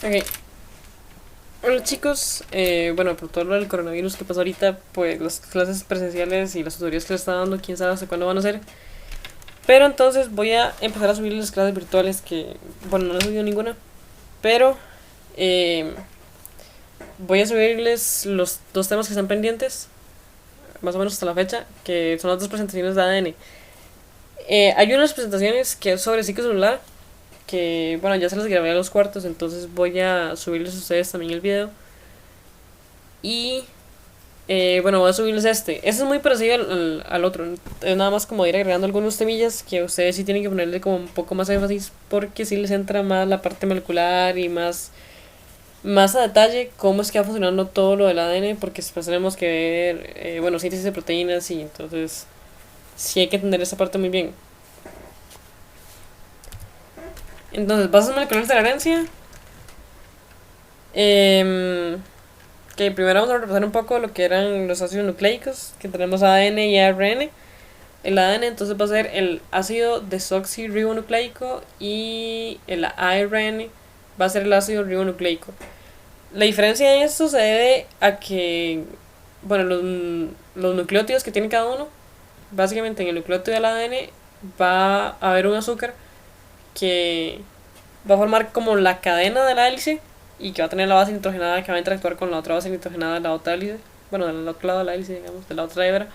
Ok, hola chicos, bueno, por todo lo del coronavirus que pasó ahorita, pues las clases presenciales y las tutorías que les está dando, quién sabe hasta cuándo van a ser. Pero entonces voy a empezar a subir las clases virtuales que, bueno, no he subido ninguna, pero eh, voy a subirles los dos temas que están pendientes, más o menos hasta la fecha, que son las dos presentaciones de ADN. Hay unas presentaciones que es sobre ciclo celular, que, bueno, ya se las grabé a los cuartos, entonces voy a subirles a ustedes también el video. Y bueno, voy a subirles este. Este es muy parecido al otro. Es nada más como ir agregando algunos temillas que ustedes sí tienen que ponerle como un poco más énfasis porque sí les entra más la parte molecular y más a detalle cómo es que va funcionando todo lo del ADN porque después tenemos que ver, bueno, síntesis de proteínas y entonces sí hay que entender esa parte muy bien. Entonces, bases moleculares de la herencia. Eh, que primero vamos a repasar un poco lo que eran los ácidos nucleicos, que tenemos ADN y ARN. El ADN entonces va a ser el ácido desoxirribonucleico y el ARN va a ser el ácido ribonucleico. La diferencia de esto se debe a que, bueno, los nucleótidos que tiene cada uno, básicamente en el nucleótido del ADN va a haber un azúcar que va a formar como la cadena de la hélice y que va a tener la base nitrogenada que va a interactuar con la otra base nitrogenada de la otra hélice, bueno, del otro lado de la hélice, digamos, de la otra hebra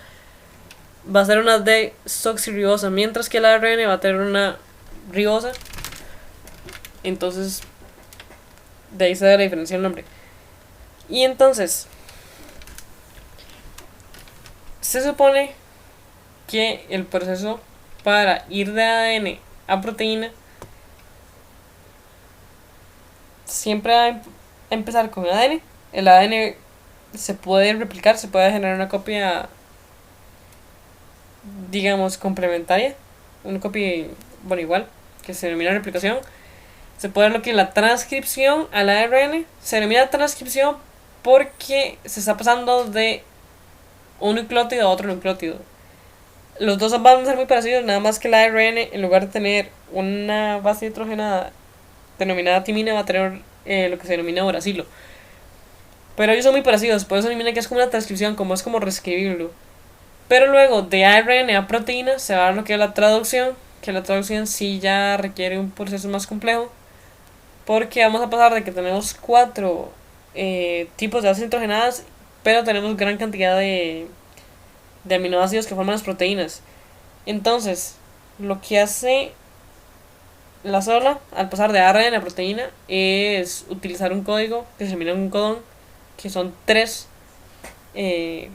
va a ser una desoxirribosa, mientras que el ARN va a tener una ribosa. Entonces, de ahí se da la diferencia del nombre. Y entonces, se supone que el proceso para ir de ADN a proteína siempre va a empezar con ADN. El ADN se puede replicar, se puede generar una copia, digamos, complementaria. Una copia, bueno, igual, que se denomina replicación. Se puede ver lo que es la transcripción al ARN. Se denomina transcripción porque se está pasando de un nucleótido a otro nucleótido. Los dos van a ser muy parecidos, nada más que el ARN, en lugar de tener una base nitrogenada denominada timina, va a tener lo que se denomina uracilo. Pero ellos son muy parecidos, por eso denomina que es como una transcripción, como es como reescribirlo. Pero luego de ARN a proteína se va a dar lo que es la traducción, que la traducción sí ya requiere un proceso más complejo, porque vamos a pasar de que tenemos cuatro tipos de bases nitrogenadas, pero tenemos gran cantidad de aminoácidos que forman las proteínas. Entonces, lo que hace la sola al pasar de ARN a proteína es utilizar un código que se denomina un codón, que son eh,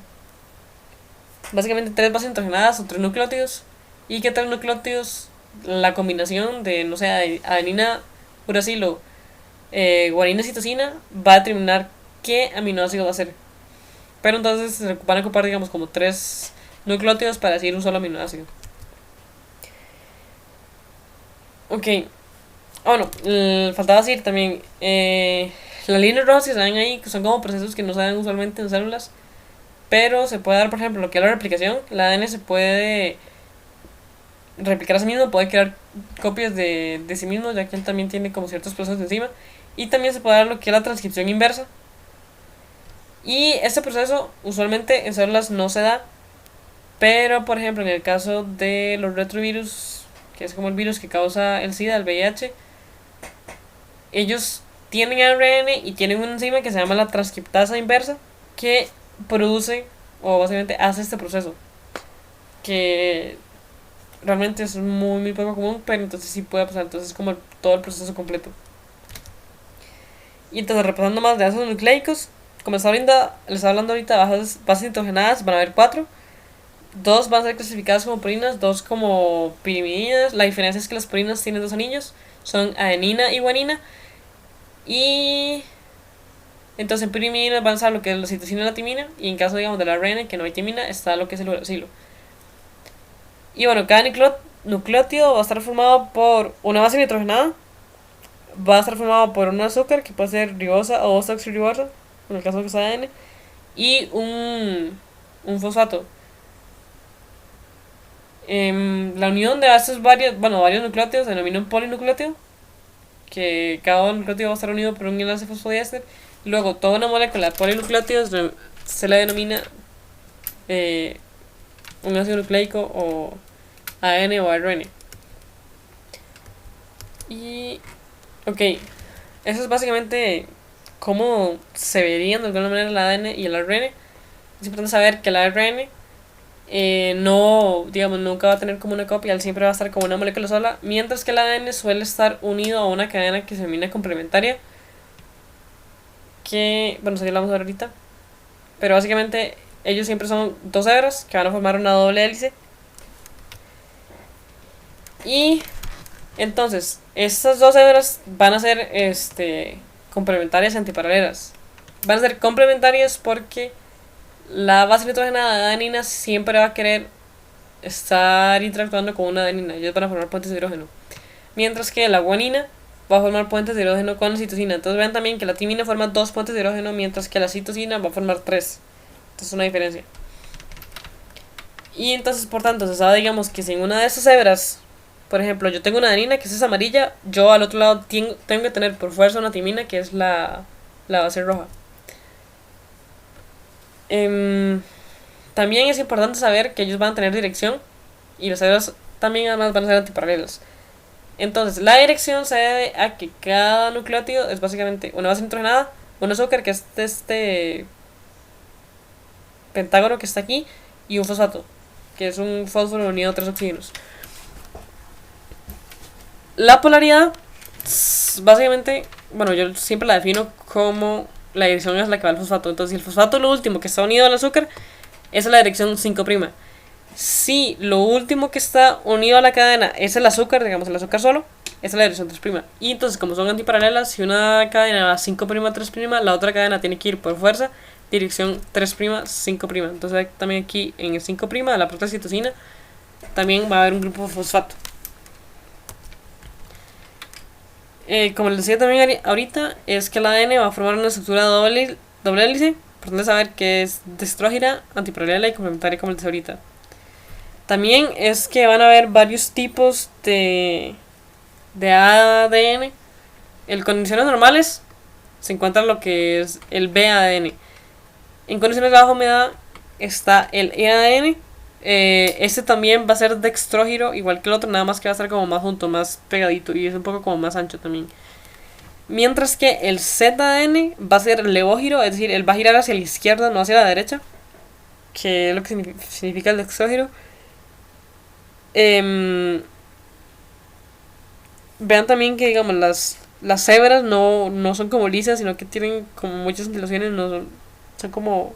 básicamente tres bases nitrogenadas o tres nucleótidos, y que tres nucleótidos, la combinación de, no sé, adenina, uracilo, guanina, citosina, va a determinar qué aminoácido va a ser. Pero entonces se van a ocupar, digamos, como tres nucleótidos para decir un solo aminoácido. Ok. Ah, bueno, faltaba decir también, las líneas rojas que se ven ahí son como procesos que no se dan usualmente en células, pero se puede dar, por ejemplo, lo que es la replicación. La ADN se puede replicar a sí mismo, puede crear copias de sí mismo, ya que él también tiene como ciertos procesos de enzima. Y también se puede dar lo que es la transcripción inversa. Y este proceso usualmente en células no se da, pero por ejemplo en el caso de los retrovirus, que es como el virus que causa el SIDA, el VIH, ellos tienen ARN y tienen una enzima que se llama la transcriptasa inversa, que produce o básicamente hace este proceso, que realmente es muy poco común, pero entonces sí puede pasar, entonces es como todo el proceso completo. Y entonces repasando más de ácidos nucleicos, como les estaba hablando ahorita de bases nitrogenadas, van a haber cuatro. Dos van a ser clasificadas como purinas, dos como pirimidinas. La diferencia es que las purinas tienen dos anillos, son adenina y guanina. Y entonces en pirimidinas van a estar lo que es la citosina y la timina. Y en caso, digamos, de la ARN, que no hay timina, está lo que es el uracilo. Y bueno, cada nucleótido va a estar formado por una base nitrogenada, va a estar formado por un azúcar que puede ser ribosa o desoxirribosa, en el caso de que sea ADN, y un fosfato. La unión de estos varios nucleótidos se denomina un polinucleótido. que cada nucleótido va a estar unido por un enlace fosfodiéster. Luego, toda una molécula de polinucleótidos se le denomina un ácido nucleico o ADN o ARN. Y, ok, eso es básicamente cómo se verían de alguna manera el ADN y el ARN. Es importante saber que el ARN no, digamos, nunca va a tener como una copia, él siempre va a estar como una molécula sola, mientras que el ADN suele estar unido a una cadena que se denomina complementaria, que, bueno, eso ya lo vamos a ver ahorita, pero básicamente ellos siempre son dos hebras que van a formar una doble hélice. Y entonces, estas dos hebras van a ser complementarias y antiparalelas. Van a ser complementarias porque la base nitrogenada de adenina siempre va a querer estar interactuando con una adenina. Ellos van a formar puentes de hidrógeno. Mientras que la guanina va a formar puentes de hidrógeno con la citosina. Entonces vean también que la timina forma dos puentes de hidrógeno, mientras que la citosina va a formar tres. Entonces es una diferencia. Y entonces, por tanto, se sabe, digamos, que si en una de esas hebras, por ejemplo, yo tengo una adenina que es esa amarilla, yo al otro lado tengo que tener por fuerza una timina que es la base roja. También es importante saber que ellos van a tener dirección y las hebras también además van a ser antiparalelas. Entonces, la dirección se debe a que cada nucleótido es básicamente una base nitrogenada, un azúcar que es este pentágono que está aquí y un fosfato, que es un fósforo unido a tres oxígenos. La polaridad, básicamente, bueno, yo siempre la defino como la dirección es la que va al fosfato. Entonces, si el fosfato es lo último que está unido al azúcar, esa es la dirección 5'. Si lo último que está unido a la cadena es el azúcar, digamos el azúcar solo, esa es la dirección 3'. Y entonces, como son antiparalelas, si una cadena va 5', 3', la otra cadena tiene que ir por fuerza dirección 3', 5'. Entonces también aquí en el 5', la proteacitosina, también va a haber un grupo fosfato. Como les decía también ahorita, es que el ADN va a formar una estructura doble hélice. Importante saber que es destrógira, antiparalela y complementaria, como les decía ahorita. También es que van a haber varios tipos de ADN. En condiciones normales se encuentra lo que es el BADN. En condiciones de baja humedad está el EADN. Este también va a ser dextrógiro, igual que el otro, nada más que va a estar como más junto, más pegadito y es un poco como más ancho también. Mientras que el ZADN va a ser levógiro, es decir, él va a girar hacia la izquierda, no hacia la derecha, que es lo que significa el dextrógiro. Vean también que, digamos, las hebras no son como lisas, sino que tienen como muchas ondulaciones, no son como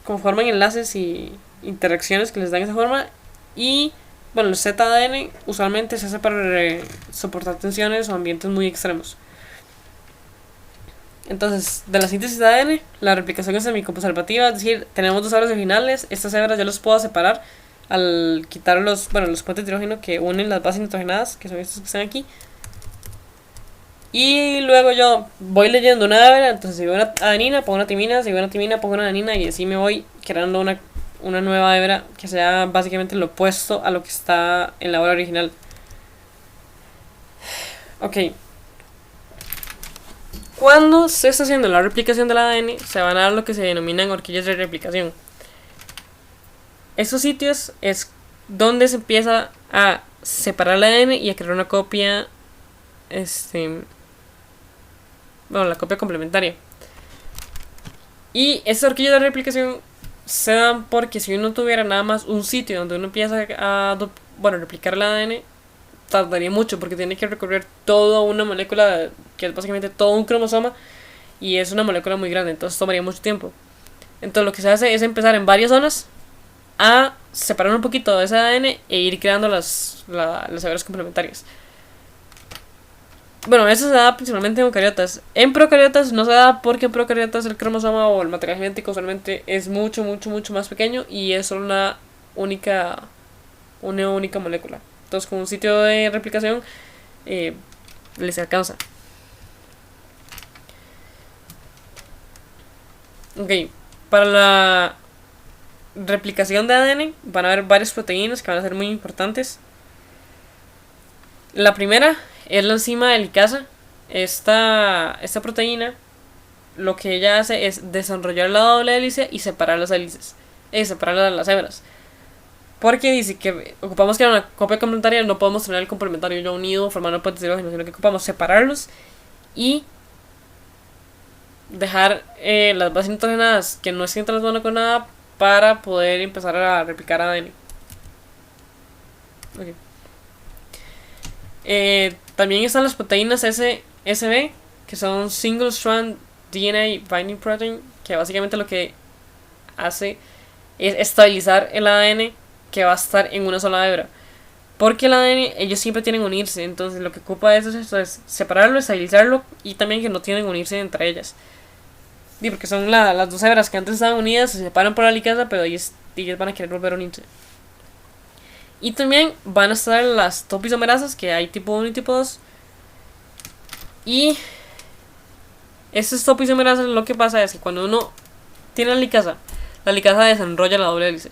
forman enlaces y interacciones que les dan esa forma. Y bueno, el ZADN usualmente se hace para soportar tensiones o ambientes muy extremos. Entonces, de la síntesis de ADN, la replicación es semiconservativa, es decir, tenemos dos hebras originales. Estas hebras yo las puedo separar al quitar los puentes de hidrógeno que unen las bases nitrogenadas, que son estos que están aquí. Y luego yo voy leyendo una hebra, entonces si veo una adenina, pongo una timina, si veo una timina, pongo una adenina, y así me voy creando una nueva hebra que sea básicamente lo opuesto a lo que está en la hebra original. Ok. Cuando se está haciendo la replicación del ADN, se van a dar lo que se denominan horquillas de replicación. Estos sitios es donde se empieza a separar el ADN y a crear una copia, la copia complementaria. Y estas horquillas de replicación se dan porque si uno tuviera nada más un sitio donde uno empieza a replicar el ADN, tardaría mucho porque tiene que recorrer toda una molécula que es básicamente todo un cromosoma y es una molécula muy grande, entonces tomaría mucho tiempo. Entonces lo que se hace es empezar en varias zonas a separar un poquito de ese ADN e ir creando las hebras complementarias. Bueno, eso se da principalmente en eucariotas. En procariotas no se da porque en procariotas el cromosoma o el material genético usualmente es mucho más pequeño y es solo una única molécula. Entonces con un sitio de replicación les alcanza. Ok, para la replicación de ADN van a haber varias proteínas que van a ser muy importantes. La primera es la enzima helicasa. Esta proteína lo que ella hace es desenrollar la doble hélice y separar las hélices. Separar las hebras. Porque dice que ocupamos crear una copia complementaria, no podemos tener el complementario ya unido formando puentes de hidrógeno, sino que ocupamos separarlos y dejar las bases nitrogenadas que no estén transformadas con nada para poder empezar a replicar ADN. Okay. También están las proteínas SB, que son Single Strand DNA Binding Protein, que básicamente lo que hace es estabilizar el ADN que va a estar en una sola hebra. Porque el ADN, ellos siempre tienen que unirse, entonces lo que ocupa eso es separarlo, estabilizarlo y también que no tienen que unirse entre ellas. Sí, porque son las dos hebras que antes estaban unidas, se separan por la helicasa, pero ellos van a querer volver a unirse. Y también van a estar las topisomerasas, que hay tipo 1 y tipo 2. Y estas topisomerasas, lo que pasa es que cuando uno tiene la helicasa desenrolla la doble hélice.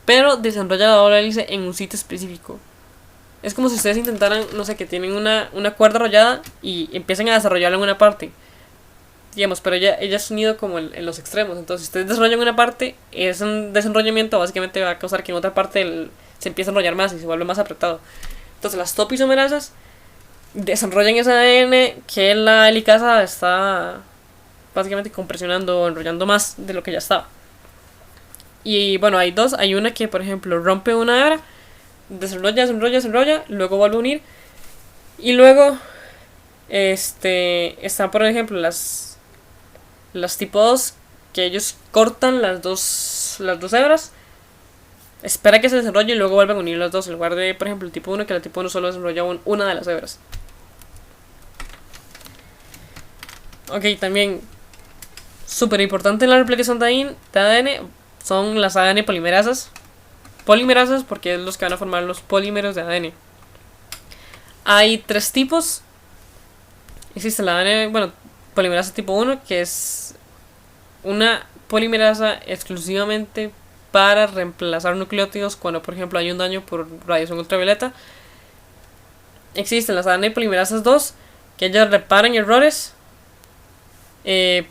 Pero desenrolla la doble hélice en un sitio específico. Es como si ustedes intentaran, no sé, que tienen una cuerda enrollada y empiezan a desarrollarla en una parte. Digamos, pero ella es unido como en los extremos. Entonces, si ustedes desarrollan una parte, ese desenrollamiento básicamente va a causar que en otra parte se empiece a enrollar más y se vuelve más apretado. Entonces, las topisomerasas desarrollan ese ADN que la helicasa está básicamente compresionando o enrollando más de lo que ya estaba. Y bueno, hay dos. Hay una que, por ejemplo, rompe una hebra, desenrolla, luego vuelve a unir. Y luego están, por ejemplo, las tipo 2, que ellos cortan las dos hebras, espera que se desarrolle y luego vuelven a unir las dos, en lugar de, por ejemplo, el tipo 1, que la tipo 1 solo desarrolla una de las hebras. Ok, también súper importante en la replicación de ADN son las ADN polimerasas. Polimerasas porque es los que van a formar los polímeros de ADN. Hay tres tipos. Existe la ADN, bueno, polimerasa tipo 1, que es una polimerasa exclusivamente para reemplazar nucleótidos cuando, por ejemplo, hay un daño por radiación ultravioleta. Existen las ADN polimerasas 2, que ellas reparan errores.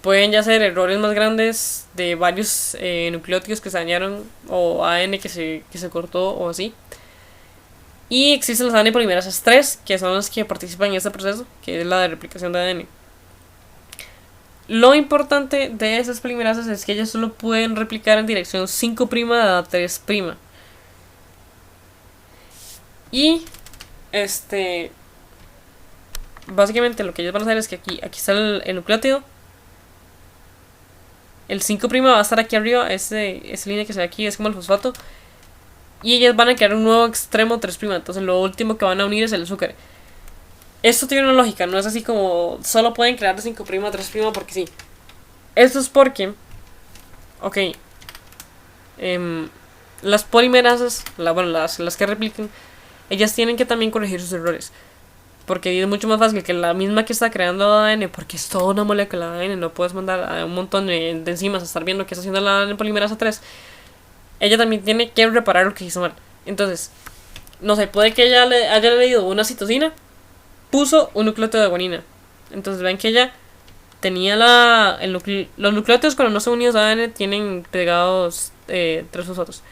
Pueden ya ser errores más grandes de varios nucleótidos que se dañaron o ADN que se cortó o así. Y existen las ADN polimerasas 3, que son las que participan en este proceso, que es la de replicación de ADN. Lo importante de esas polimerasas es que ellas solo pueden replicar en dirección 5' a 3'. Y básicamente lo que ellos van a hacer es que aquí está el nucleótido. El 5' va a estar aquí arriba, esa línea que se ve aquí es como el fosfato. Y ellas van a crear un nuevo extremo 3'. Entonces lo último que van a unir es el azúcar. Esto tiene una lógica, no es así como solo pueden crear de 5' a 3' porque sí. Esto es porque, ok, las polimerasas, las que replican, ellas tienen que también corregir sus errores. Porque es mucho más fácil que la misma que está creando ADN, porque es toda una molécula de ADN, no puedes mandar a un montón de enzimas a estar viendo qué está haciendo la ADN polimerasa 3. Ella también tiene que reparar lo que hizo mal. Entonces, no sé, puede que ella haya leído una citosina, puso un nucleótido de guanina. Entonces ven que ella tenía los nucleótidos cuando no son unidos a ADN tienen pegados 3 fosfatos.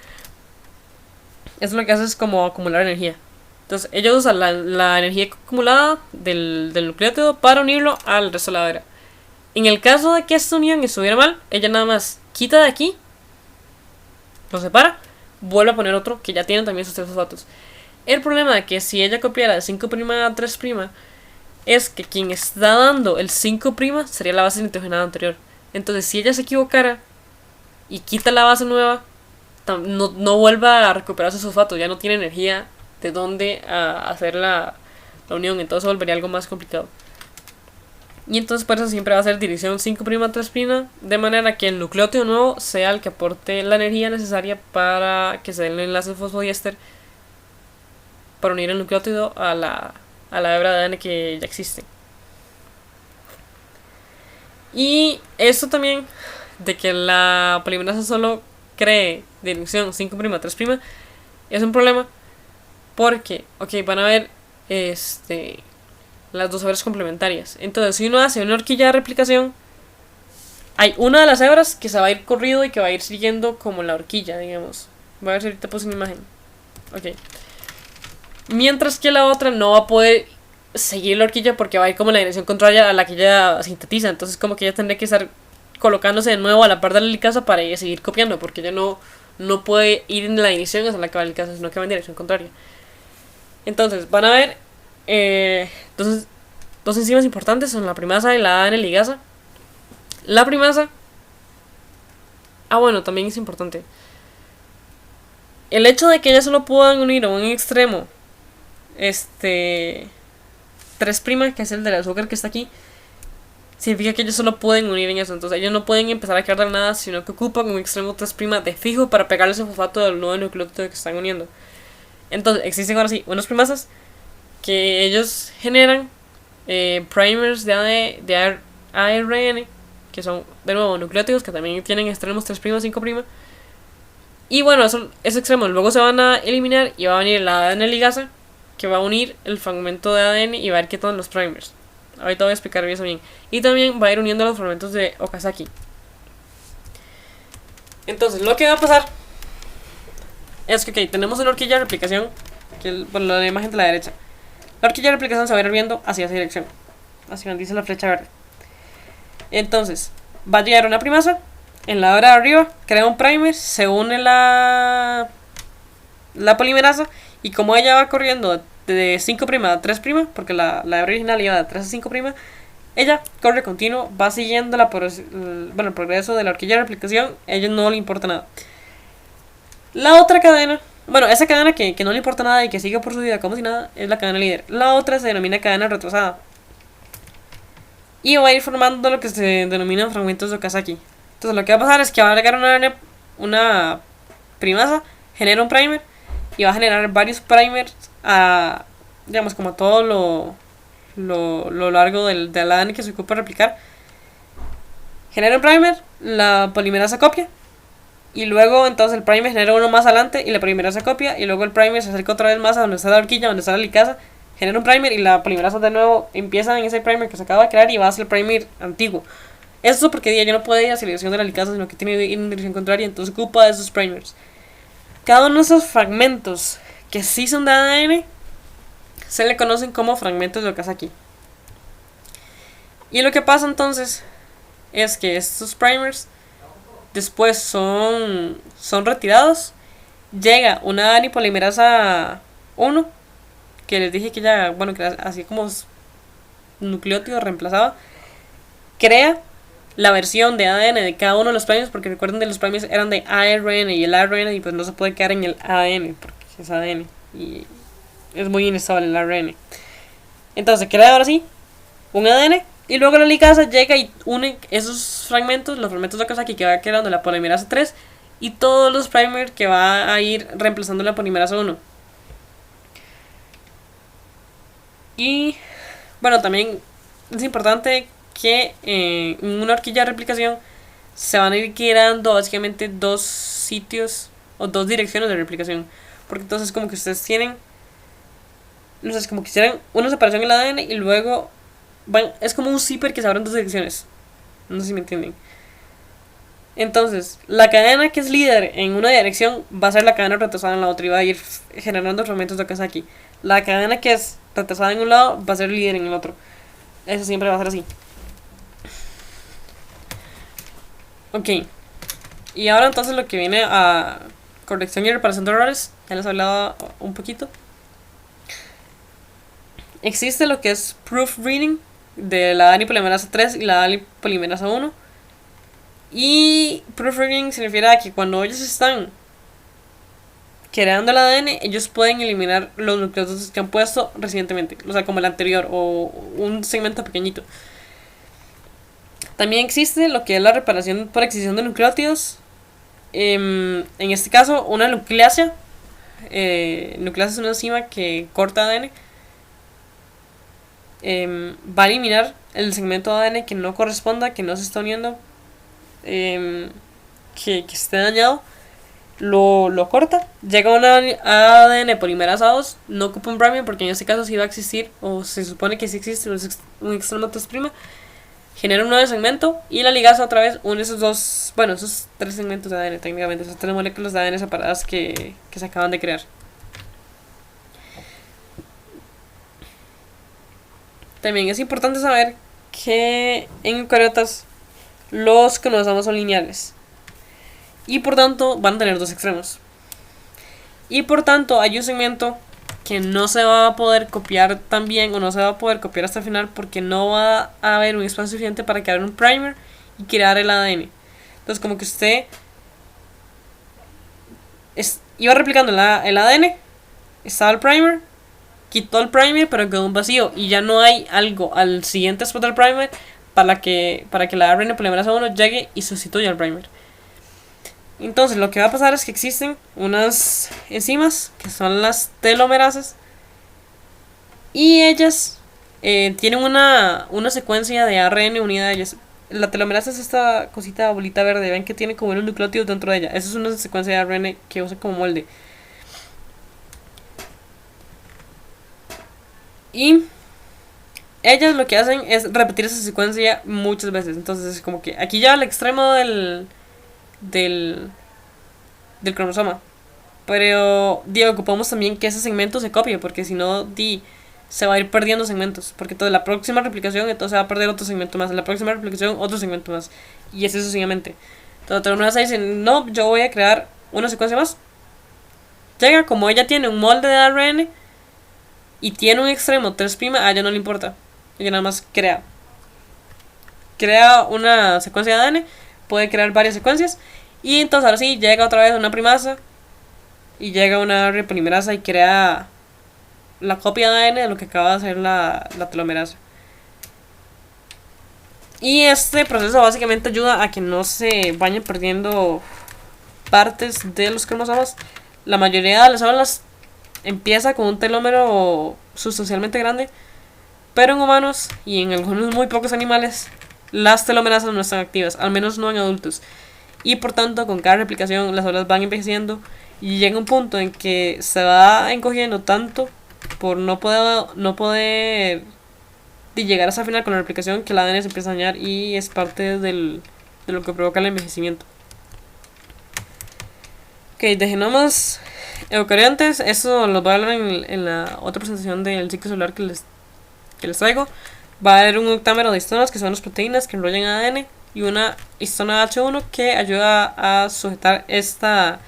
Eso lo que hace es como acumular energía. Entonces ellos usan la energía acumulada del nucleótido para unirlo al resto de la hebra. En el caso de que esta unión estuviera mal, ella nada más quita de aquí, lo separa, vuelve a poner otro que ya tiene también sus 3 fosfatos. El problema de que si ella copiara de 5' a 3' es que quien está dando el 5' sería la base nitrogenada anterior. Entonces si ella se equivocara y quita la base nueva, no vuelva a recuperar sus fosfatos, ya no tiene energía de dónde hacer la unión, entonces volvería algo más complicado. Y entonces por eso siempre va a ser dirección 5' a 3', de manera que el nucleótido nuevo sea el que aporte la energía necesaria para que se dé el enlace fosfodiéster para unir el nucleótido a la hebra de ADN que ya existe. Y esto también de que la polimerasa solo cree dirección 5' a 3' es un problema porque, ok, van a ver las dos hebras complementarias. Entonces, si uno hace una horquilla de replicación, hay una de las hebras que se va a ir corrido y que va a ir siguiendo como la horquilla, digamos. Voy a ver si ahorita puse una imagen. Ok. Mientras que la otra no va a poder seguir la horquilla porque va a ir como en la dirección contraria a la que ella sintetiza. Entonces, como que ella tendría que estar colocándose de nuevo a la par de la helicasa para ella seguir copiando, porque ella no puede ir en la dirección hacia la que va la helicasa, sino que va en dirección contraria. Entonces, van a ver entonces, dos enzimas importantes son la primasa y la ADN ligasa. La primasa. Bueno, también es importante. El hecho de que ellas solo puedan unir a un extremo 3', que es el del azúcar que está aquí, significa que ellos solo pueden unir en eso. Entonces ellos no pueden empezar a crear nada, sino que ocupan un extremo 3' de fijo para pegarle ese fosfato del nuevo nucleótido que están uniendo. Entonces existen ahora sí unas primasas que ellos generan primers de ARN, que son de nuevo nucleótidos que también tienen extremos 3', 5'. Y bueno, esos extremos luego se van a eliminar y va a venir la ADN ligasa, que va a unir el fragmento de ADN y va a ir quitando los primers. Ahorita voy a explicar eso bien. Y también va a ir uniendo los fragmentos de Okazaki. Entonces, lo que va a pasar es que, ok, tenemos una horquilla de replicación, la imagen de la derecha. La horquilla de replicación se va a ir viendo hacia esa dirección, hacia donde dice la flecha verde. Entonces, va a llegar una primasa, en la hora de arriba, crea un primer, se une la polimerasa, y como ella va corriendo de 5' a 3', porque la hebra original iba de 3 a 5', ella corre continuo, va siguiendo el progreso de la horquilla de replicación, a ella no le importa nada. La otra cadena, esa cadena que no le importa nada y que sigue por su vida como si nada, es la cadena líder. La otra se denomina cadena retrasada. Y va a ir formando lo que se denominan fragmentos de Okazaki. Entonces lo que va a pasar es que va a llegar una primasa, genera un primer y va a generar varios primers digamos como todo lo largo del ADN que se ocupa de replicar. Genera un primer, la polimerasa copia y luego entonces el primer genera uno más adelante y la polimerasa copia y luego el primer se acerca otra vez más a donde está la horquilla, donde está la helicasa, genera un primer y la polimerasa de nuevo empieza en ese primer que se acaba de crear y va hacia el primer antiguo. Esto porque ya no puede ir hacia la dirección de la helicasa, sino que tiene que ir en dirección contraria, entonces ocupa de esos primers. Cada uno de esos fragmentos que sí son de ADN se le conocen como fragmentos de Okazaki. Y lo que pasa entonces es que estos primers después son retirados. Llega una ADN polimerasa 1, que les dije que ya, que así como nucleótido reemplazaba, crea la versión de ADN de cada uno de los primers, porque recuerden que los primers eran de ARN y el ARN y pues no se puede quedar en el ADN porque es ADN y es muy inestable el ARN. Entonces crea ahora sí un ADN y luego la helicasa llega y une esos fragmentos, los fragmentos de Okazaki que va quedando la polimerasa 3 y todos los primers que va a ir reemplazando la polimerasa 1. Y también es importante que en una horquilla de replicación se van a ir creando básicamente dos sitios o dos direcciones de replicación, porque entonces como que ustedes tienen, no sé, es como que hicieran una separación en el ADN y luego es como un zipper que se abre en dos direcciones, no sé si me entienden. Entonces la cadena que es líder en una dirección va a ser la cadena retrasada en la otra y va a ir generando fragmentos de Okazaki. La cadena que es retrasada en un lado va a ser líder en el otro. Eso siempre va a ser así. Ok, y ahora entonces lo que viene a corrección y reparación de errores, ya les hablaba un poquito. Existe lo que es proofreading de la ADN polimerasa 3 y la ADN polimerasa 1. Y proofreading se refiere a que cuando ellos están creando el ADN, ellos pueden eliminar los nucleótidos que han puesto recientemente, o sea, como el anterior o un segmento pequeñito. También existe lo que es la reparación por excisión de nucleótidos. En este caso, una nucleasa. Nucleasa es una enzima que corta ADN. Va a eliminar el segmento de ADN que no corresponda, que no se está uniendo, que esté dañado. lo corta, llega a una ADN polimerasa 2, no ocupa un primer porque en este caso sí va a existir, o se supone que sí existe un extremo 3', genera un nuevo segmento y la ligasa otra vez une esos dos, bueno, esos tres segmentos de ADN técnicamente, esas tres moléculas de ADN separadas que se acaban de crear. También es importante saber que en eucariotas los cromosomas son lineales y por tanto van a tener dos extremos. Y por tanto hay un segmento que no se va a poder copiar tan bien o no se va a poder copiar hasta el final porque no va a haber un espacio suficiente para crear un primer y crear el ADN. Entonces como que usted iba replicando el ADN, estaba el primer, quitó el primer pero quedó un vacío y ya no hay algo al siguiente spot del primer para que la ARN polimerasa 1 llegue y sustituya al primer. Entonces lo que va a pasar es que existen unas enzimas que son las telomerasas y ellas tienen una secuencia de ARN unida a ellas. La telomerasa es esta cosita bolita verde, ven que tiene como unos nucleótidos dentro de ella. Esa es una secuencia de ARN que usa como molde. Y ellas lo que hacen es repetir esa secuencia muchas veces. Entonces es como que aquí ya al extremo del cromosoma. Pero ocupamos también que ese segmento se copie, porque si no se va a ir perdiendo segmentos. Porque entonces la próxima replicación entonces se va a perder otro segmento más. La próxima replicación otro segmento más. Y así sucesivamente. Entonces la telomerasa dice, no, yo voy a crear una secuencia más. Llega, como ella tiene un molde de ARN y tiene un extremo 3', a ella no le importa. Ella nada más crea una secuencia de ADN, puede crear varias secuencias y entonces ahora sí llega otra vez una primasa y llega una polimerasa y crea la copia de ADN de lo que acaba de hacer la telomerasa. Y este proceso básicamente ayuda a que no se vayan perdiendo partes de los cromosomas. La mayoría de las células empieza con un telómero sustancialmente grande, pero en humanos y en algunos muy pocos animales las telomerasas no están activas, al menos no en adultos. Y por tanto, con cada replicación las células van envejeciendo y llega un punto en que se va encogiendo tanto por no poder llegar hasta el final con la replicación que el ADN se empieza a dañar y es parte de lo que provoca el envejecimiento. Ok, de genomas eucariontes, eso lo voy a hablar en la otra presentación del ciclo celular que les traigo. Va a haber un octámero de histonas, que son las proteínas que enrollan ADN, y una histona H1 que ayuda a sujetar esta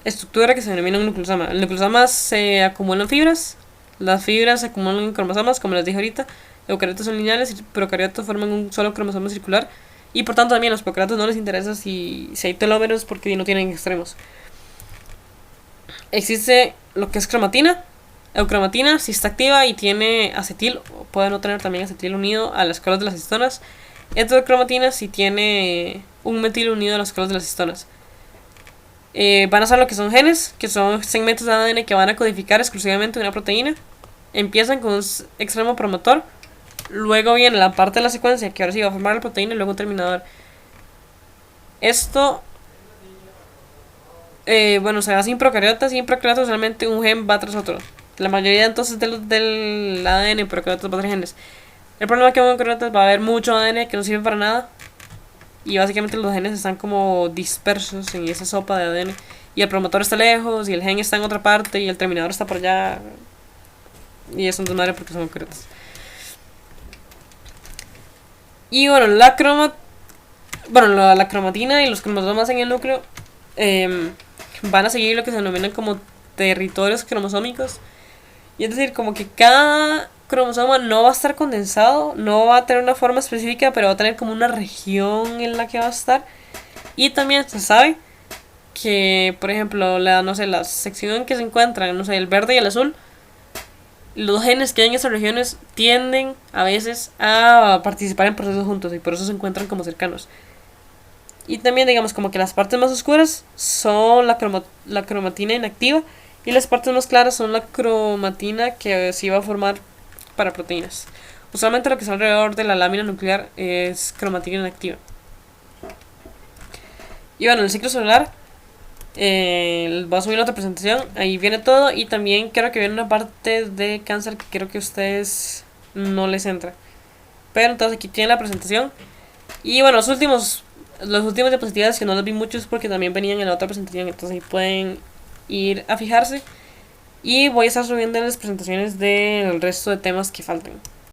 estructura que se denomina un nucleosoma. El nucleosoma se acumula en fibras, las fibras se acumulan en cromosomas, como les dije ahorita. Eucariotas son lineales y procariotas forman un solo cromosoma circular. Y por tanto también a los procariotas no les interesa si hay telómeros porque no tienen extremos. Existe lo que es cromatina. Eucromatina, si está activa y tiene acetil, puede no tener también acetil unido a las colas de las histonas. Heterocromatina, si tiene un metil unido a las colas de las histonas. Van a ser lo que son genes, que son segmentos de ADN que van a codificar exclusivamente una proteína. Empiezan con un extremo promotor, luego viene la parte de la secuencia que ahora sí va a formar la proteína y luego un terminador. Esto se hace en procariotas y en procariotas realmente un gen va tras otro. La mayoría entonces del ADN en procariotas va a tener genes. El problema es que en procariotas va a haber mucho ADN que no sirve para nada. Y básicamente los genes están como dispersos en esa sopa de ADN. Y el promotor está lejos, y el gen está en otra parte, y el terminador está por allá. Y eso no es madre porque son eucariotas. Y bueno, la cromatina y los cromosomas en el núcleo van a seguir lo que se denominan como territorios cromosómicos. Y es decir, como que cada cromosoma no va a estar condensado, no va a tener una forma específica, pero va a tener como una región en la que va a estar. Y también se sabe que, por ejemplo, la sección en que se encuentran, el verde y el azul, los genes que hay en esas regiones tienden a veces a participar en procesos juntos y por eso se encuentran como cercanos. Y también digamos como que las partes más oscuras son la cromatina inactiva y las partes más claras son la cromatina que sí va a formar para proteínas. Usualmente lo que está alrededor de la lámina nuclear es cromatina inactiva. Y bueno, el ciclo solar, voy a subir otra presentación, ahí viene todo y también creo que viene una parte de cáncer que creo que a ustedes no les entra. Pero entonces aquí tienen la presentación. Y bueno, los últimos diapositivas que no los vi muchos porque también venían en la otra presentación, entonces ahí pueden ir a fijarse. Y voy a estar subiendo las presentaciones del resto de temas que faltan.